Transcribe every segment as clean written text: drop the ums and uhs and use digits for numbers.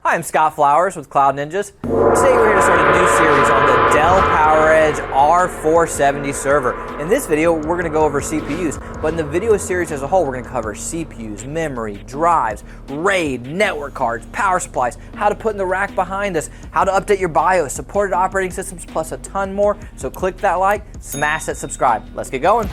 Hi, I'm Scott Flowers with Cloud Ninjas. Today we're here to start a new series on the Dell PowerEdge R470 server. In this video, we're going to go over CPUs, but in the video series as a whole, we're going to cover CPUs, memory, drives, RAID, network cards, power supplies, how to put in the rack behind us, how to update your BIOS, supported operating systems, plus a ton more. So click that like, smash that subscribe. Let's get going.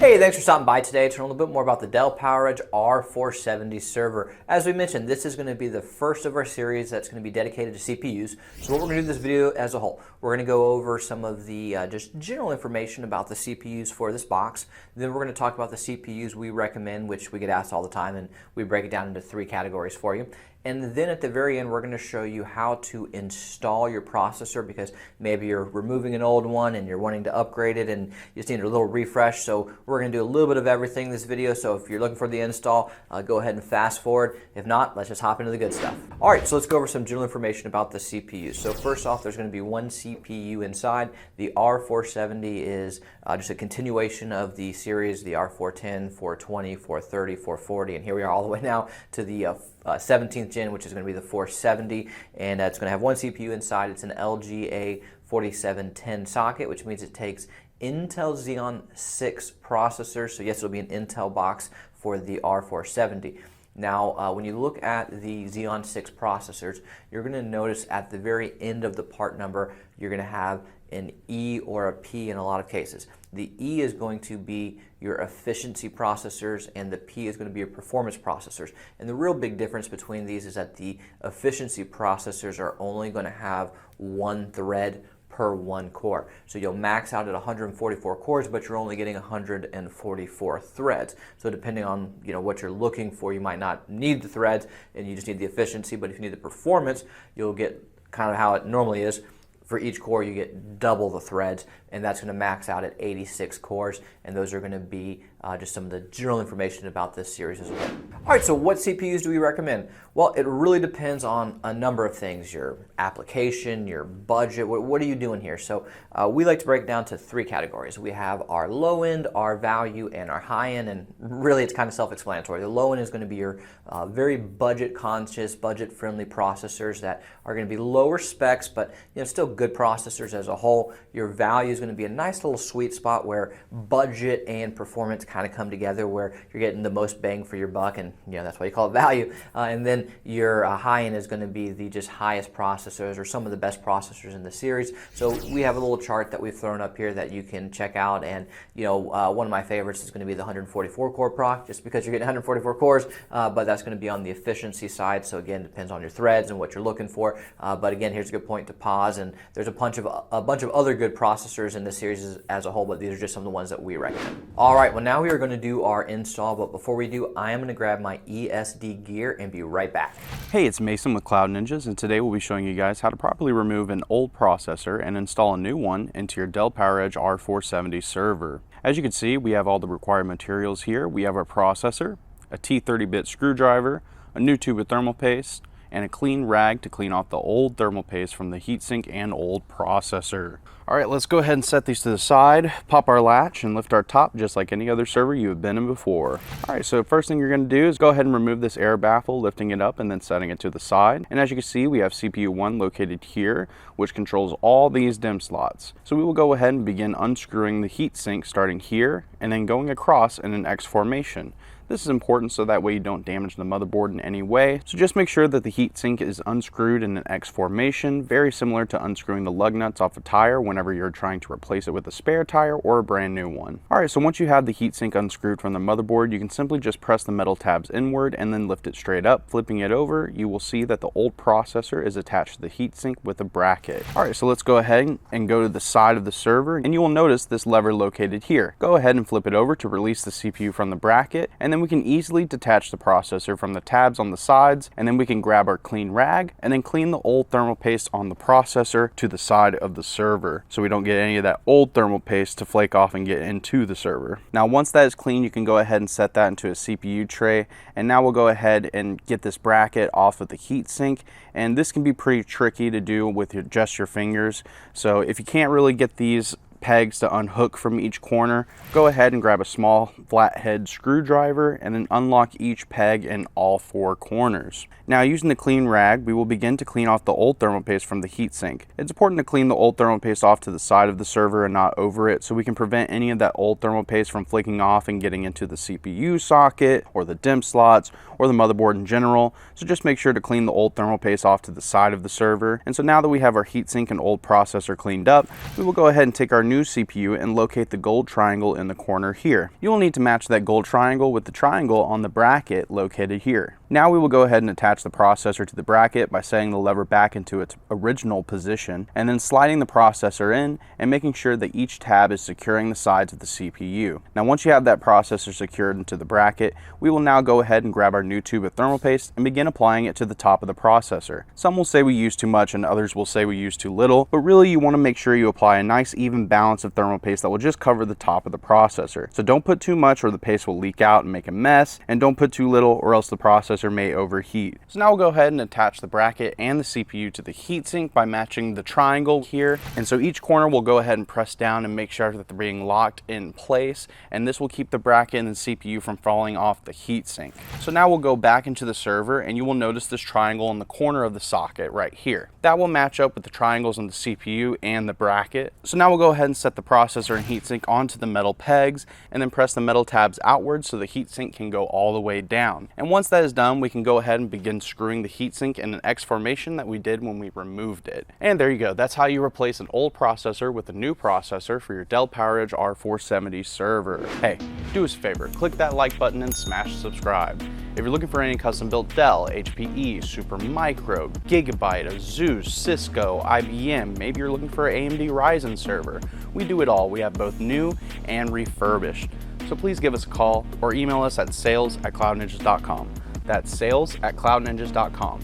Hey, thanks for stopping by today to learn a little bit more about the Dell PowerEdge R470 server. As we mentioned, this is going to be the first of our series that's going to be dedicated to CPUs. So what we're going to do this video as a whole, we're going to go over some of the just general information about the CPUs for this box. Then we're going to talk about the CPUs we recommend, which we get asked all the time, and we break it down into 3 categories for you. And then at the very end, we're going to show you how to install your processor, because maybe you're removing an old one and you're wanting to upgrade it and you just need a little refresh. So we're going to do a little bit of everything in this video. So if you're looking for the install, go ahead and fast forward. If not, let's just hop into the good stuff. All right, so let's go over some general information about the CPU. So first off, there's going to be one CPU inside. The R470 is just a continuation of the series, the R410, 420, 430, 440, and here we are all the way now to the 17th gen, which is going to be the 470, and it's going to have one CPU inside. It's an LGA 4710 socket, which means it takes Intel Xeon 6 processors. So yes, it'll be an Intel box for the R470. Now, when you look at the Xeon 6 processors, you're going to notice at the very end of the part number, you're going to have an E or a P in a lot of cases. The E is going to be your efficiency processors, and the P is going to be your performance processors. And the real big difference between these is that the efficiency processors are only going to have one thread per one core. So you'll max out at 144 cores, but you're only getting 144 threads. So depending on what you're looking for, you might not need the threads and you just need the efficiency, but if you need the performance, you'll get kind of how it normally is. For each core, you get double the threads, and that's going to max out at 86 cores, and those are going to be just some of the general information about this series as well. All right, so what CPUs do we recommend? Well, it really depends on a number of things: your application, your budget. What are you doing here? So we like to break down to 3 categories. We have our low end, our value, and our high end, and really it's kind of self-explanatory. The low end is going to be your very budget-conscious, budget-friendly processors that are going to be lower specs, but still good processors as a whole. Your value is going to be a nice little sweet spot where budget and performance kind of come together, where you're getting the most bang for your buck, and that's why you call it value. And then your high end is going to be the just highest processors, or some of the best processors in the series. So we have a little chart that we've thrown up here that you can check out, and one of my favorites is going to be the 144 core proc, just because you're getting 144 cores, but that's going to be on the efficiency side. So again, it depends on your threads and what you're looking for. But again, here's a good point to pause, and there's a bunch of other good processors in this series as a whole, but these are just some of the ones that we recommend. All right, well, now we are going to do our install, but before we do, I am going to grab my ESD gear and be right back. Hey, it's Mason with Cloud Ninjas, and today we'll be showing you guys how to properly remove an old processor and install a new one into your Dell PowerEdge R470 server. As you can see, we have all the required materials here. We have our processor, a T30-bit screwdriver, a new tube of thermal paste, and a clean rag to clean off the old thermal paste from the heatsink and old processor. All right, let's go ahead and set these to the side, pop our latch, and lift our top just like any other server you have been in before. All right, so first thing you're going to do is go ahead and remove this air baffle, lifting it up and then setting it to the side. And as you can see, we have CPU 1 located here, which controls all these DIMM slots. So we will go ahead and begin unscrewing the heatsink starting here and then going across in an X formation. This is important so that way you don't damage the motherboard in any way. So just make sure that the heatsink is unscrewed in an X formation, very similar to unscrewing the lug nuts off a tire whenever you're trying to replace it with a spare tire or a brand new one. All right, so once you have the heatsink unscrewed from the motherboard, you can simply just press the metal tabs inward and then lift it straight up. Flipping it over, you will see that the old processor is attached to the heatsink with a bracket. All right, so let's go ahead and go to the side of the server, and you will notice this lever located here. Go ahead and flip it over to release the CPU from the bracket, and then we can easily detach the processor from the tabs on the sides, and then we can grab our clean rag and then clean the old thermal paste on the processor to the side of the server, so we don't get any of that old thermal paste to flake off and get into the server. Now once that is clean, you can go ahead and set that into a CPU tray, and now we'll go ahead and get this bracket off of the heatsink, and this can be pretty tricky to do with just your fingers. So if you can't really get these pegs to unhook from each corner, go ahead and grab a small flathead screwdriver and then unlock each peg in all 4 corners. Now, using the clean rag, we will begin to clean off the old thermal paste from the heatsink. It's important to clean the old thermal paste off to the side of the server and not over it, so we can prevent any of that old thermal paste from flaking off and getting into the CPU socket or the DIMM slots or the motherboard in general. So just make sure to clean the old thermal paste off to the side of the server. And so now that we have our heatsink and old processor cleaned up, we will go ahead and take our new CPU and locate the gold triangle in the corner here. You will need to match that gold triangle with the triangle on the bracket located here. Now we will go ahead and attach the processor to the bracket by setting the lever back into its original position and then sliding the processor in and making sure that each tab is securing the sides of the CPU. Now, once you have that processor secured into the bracket, we will now go ahead and grab our new tube of thermal paste and begin applying it to the top of the processor. Some will say we use too much and others will say we use too little, but really you want to make sure you apply a nice even balance of thermal paste that will just cover the top of the processor. So don't put too much or the paste will leak out and make a mess, and don't put too little or else the processor may overheat. So now we'll go ahead and attach the bracket and the CPU to the heatsink by matching the triangle here. And so each corner we'll go ahead and press down and make sure that they're being locked in place, and this will keep the bracket and the CPU from falling off the heatsink. So now we'll go back into the server and you will notice this triangle in the corner of the socket right here. That will match up with the triangles on the CPU and the bracket. So now we'll go ahead and set the processor and heatsink onto the metal pegs and then press the metal tabs outwards so the heatsink can go all the way down. And once that is done, we can go ahead and begin screwing the heatsink in an X formation that we did when we removed it. And there you go. That's how you replace an old processor with a new processor for your Dell PowerEdge R470 server. Hey, do us a favor, click that like button and smash subscribe. If you're looking for any custom-built Dell, HPE, Supermicro, Gigabyte, Asus, Cisco, IBM, maybe you're looking for an AMD Ryzen server, we do it all. We have both new and refurbished. So please give us a call or email us at sales@cloudninjas.com. That's sales@cloudninjas.com.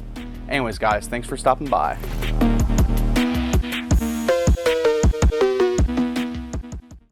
Anyways, guys, thanks for stopping by.